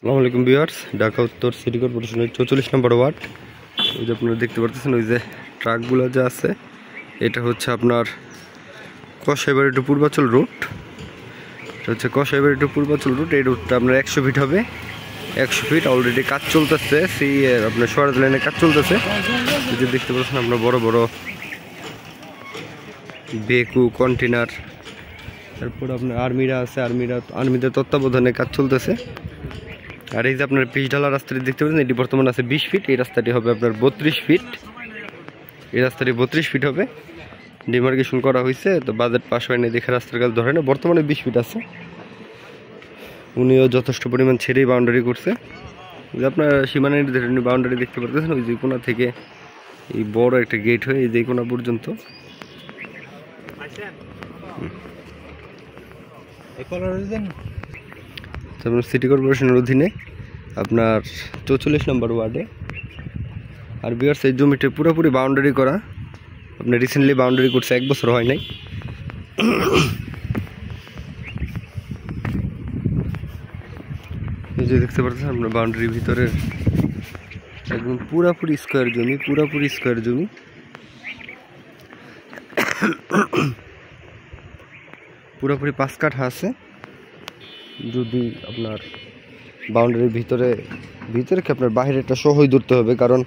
আসসালামু আলাইকুম ভিউয়ার্স, ঢাকা উত্তর সিটি কর্পোরেশনের 44 নম্বর ওয়ার্ড। ওই যে আপনারা দেখতে পাচ্ছেন ওই যে ট্রাকগুলো যে আছে, এটা হচ্ছে আপনার কসাইবাড়ি টু পূর্বাচল রুট। এটা হচ্ছে কসাইবাড়ি টু পূর্বাচল রুট। এই রুটটা আপনার 100 ফিট হবে। 100 ফিট অলরেডি কাজ চলতেছে, সেই আপনার সরাজ লাইনে কাজ চলতেছে। এই যে দেখতে পাচ্ছেন আপনার বড় বড় বেকু কন্টেনার, তারপর আপনার আর্মিরা আছে, আর্মিদের তত্ত্বাবধানে কাজ চলতেছে। আর এই যে আপনার পিচ ঢালা রাস্তাটি দেখতে পাচ্ছেন, এটি বর্তমানে আছে 20 ফিট। এই রাস্তাটি হবে আপনার 32 ফিট। এই রাস্তাটি 32 ফিট হবে। ডিমার্কেশন করা হয়েছে, তো বাজেট পাস হয়নি দেখে রাস্তার কাজ ধরে না। বর্তমানে 20 ফিট আছে। উনিও যথেষ্ট পরিমাণ ছেড়েই বাউন্ডারি করছে। যে আপনার সীমানা নির্ধারণী বাউন্ডারি দেখতে পাচ্ছেন, ওই যে কোনা থেকে এই বড় একটা গেট হয়ে এই যে কোনা পর্যন্ত। সিটি কর্পোরেশনের অধীনে আপনার 44 নম্বর ওয়ার্ডে। আর ভিউয়ার্স, এই জমিটি পুরোপুরি বাউন্ডারি করা। আপনি রিসেন্টলি বাউন্ডারি করছে, 1 বছর হয় নাই। এই যে দেখতে পাচ্ছেন আপনার বাউন্ডারির ভিতরে একদম পুরাপুরি স্কোয়ার জমি, পুরাপুরি স্কোয়ার জমি। পুরোপুরি 5 কাঠা আছে। যদি আপনার বাউন্ডারির ভিতরে কি আপনার বাইরেটা সহই ধরতে হবে, কারণ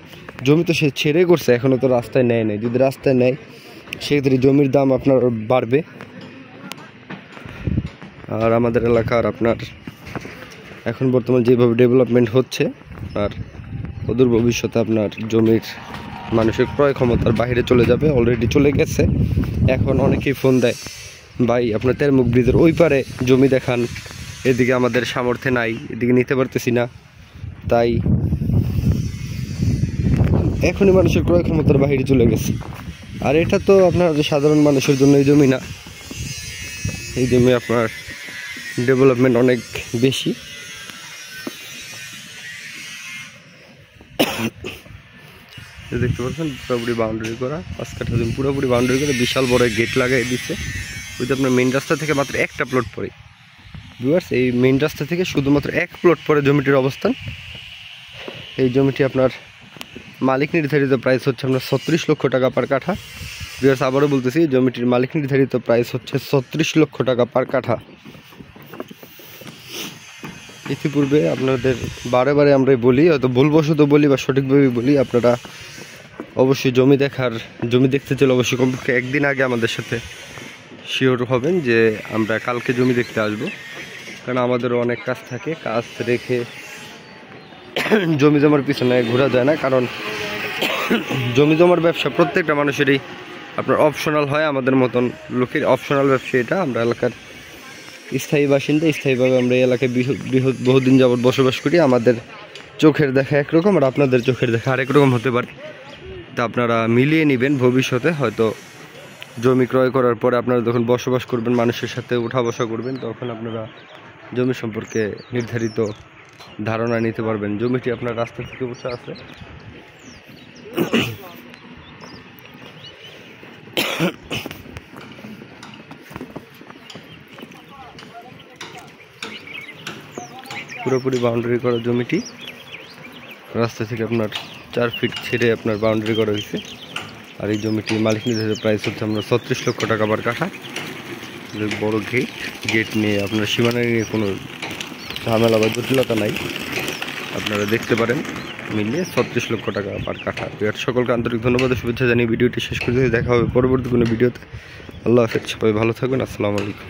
জমি তো সে ছেড়ে করছে, এখনও তো রাস্তায় নেয় নাই। যদি রাস্তায় নেয় সেক্ষেত্রে জমির দাম আপনার বাড়বে। আর আমাদের এলাকার আপনার এখন বর্তমান যেভাবে ডেভেলপমেন্ট হচ্ছে, আর অদূর ভবিষ্যতে আপনার জমির মানুষের ক্রয় ক্ষমতার বাইরে চলে যাবে, অলরেডি চলে গেছে। এখন অনেকেই ফোন দেয়, ভাই আপনার তেরমুখ ব্রিজের ওই পারে জমি দেখান, এদিকে আমাদের সামর্থ্যে নাই, এদিকে নিতে পারতেছি না। তাই এখনই মানুষের ক্রয় ক্ষমতার বাইরে চলে গেছে। আর এটা তো আপনার সাধারণ মানুষের জন্য এই জমি না, এই জমি আপনার ডেভেলপমেন্ট অনেক বেশি। দেখতে পাচ্ছেন পুরোপুরি বাউন্ডারি করা, 5 কাঠা জমি পুরোপুরি বাউন্ডারি করে বিশাল বড় গেট লাগাই দিচ্ছে। ওই যে আপনার মেইন রাস্তা থেকে মাত্র একটা প্লট পরে। ভিউয়ার্স, এই মেইন রাস্তা থেকে শুধুমাত্র 1 প্লট পরে জমিটির অবস্থান। এই জমিটি আপনার মালিক নির্ধারিত প্রাইস হচ্ছে আপনার 36 লক্ষ টাকা পার কাঠা। ভিউয়ার্স, আবারও বলতেছি, জমিটির মালিক নির্ধারিত প্রাইস হচ্ছে 36 লক্ষ টাকা পার কাঠা। ইতিপূর্বে আপনাদের বারে বারে আমরা বলি, হয়তো ভুলবশত বলি বা সঠিকভাবে বলি, আপনারা অবশ্যই জমি দেখতে চাইলে অবশ্যই কমপক্ষে একদিন আগে আমাদের সাথে শিওর হবেন যে আমরা কালকে জমি দেখতে আসব। কারণ আমাদেরও অনেক কাজ থাকে, কাজ রেখে জমি জমার পিছনে ঘোরা যায় না। কারণ জমি জমার ব্যবসা প্রত্যেকটা মানুষেরই আপনার অপশনাল হয়, আমাদের মতন লোকের অপশনাল ব্যবসা এটা। আমরা এলাকার স্থায়ী বাসিন্দা, স্থায়ীভাবে আমরা এই এলাকায় বহুদিন যাবৎ বসবাস করি। আমাদের চোখের দেখা একরকম, আর আপনাদের চোখের দেখা আরেক রকম হতে পারে। তা আপনারা মিলিয়ে নেবেন। ভবিষ্যতে হয়তো জমি ক্রয় করার পরে আপনারা যখন বসবাস করবেন, মানুষের সাথে উঠা বসা করবেন, তখন আপনারা জমি সম্পর্কে নির্ধারিত ধারণা নিতে পারবেন। জমিটি আপনার রাস্তা থেকে উঁচা আছে। পুরোপুরি বাউন্ডারি করা জমিটি রাস্তা থেকে আপনার 4 ফিট ছেড়ে আপনার বাউন্ডারি করা হয়েছে। আর এই জমিটির মালিক নির্ধারিত প্রাইস হচ্ছে আপনার 36 লক্ষ টাকা পার কাঠা। বড় গেট নিয়ে আপনার সীমানা নিয়ে কোনো ঝামেলা বা জটিলতা নাই, আপনারা দেখতে পারেন। মিলিয়ে 36 লক্ষ টাকা পার কাঠা। সকলকে আন্তরিক ধন্যবাদ ও শুভেচ্ছা জানিয়ে ভিডিওটি শেষ করে দেখা হবে পরবর্তী কোনো ভিডিওতে। আল্লাহ হাফেজ, সবাই ভালো থাকবেন। আসসালামু আলাইকুম।